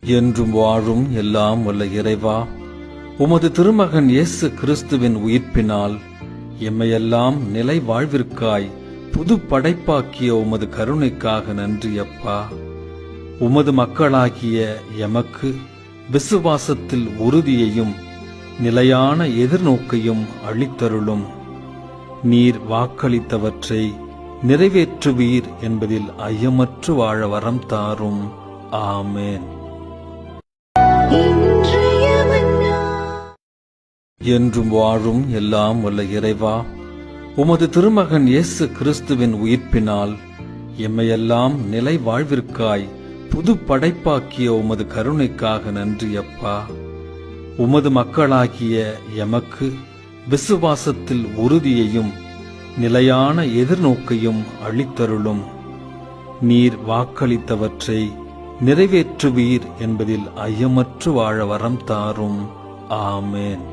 என்றும் வாழும் எல்லாம் வல்ல இறைவா, உமது திருமகன் இயேசு கிறிஸ்துவின் உயிர்ப்பினால் எம்மையெல்லாம் நிலை வாழ்விற்காய் புது படைப்பாக்கிய உமது கருணைக்காக நன்றி அப்பா. உமது மக்களாகிய எமக்கு விசுவாசத்தில் உறுதியையும் நிலையான எதிர்நோக்கையும் அளித்தருளும். நீர் வாக்களித்தவற்றை நிறைவேற்றுவீர் என்பதில் ஐயமற்று வாழ வரம் தாரும். ஆமேன். என்றும் வாழும் எல்லாம் வல்ல இறைவா, உமது திருமகன் இயேசு கிறிஸ்துவின் உயிர்ப்பினால் எம்மையெல்லாம் நிலை வாழ்விற்காய் புது படைப்பாக்கிய உமது கருணைக்காக நன்றி அப்பா. உமது மக்களாகிய எமக்கு விசுவாசத்தில் உறுதியையும் நிலையான எதிர்நோக்கையும் அளித்தருளும். நீர் வாக்களித்தவற்றை நிறைவேற்றுவீர் என்பதில் ஐயமற்று வாழ வரம் தாரும். ஆமேன்.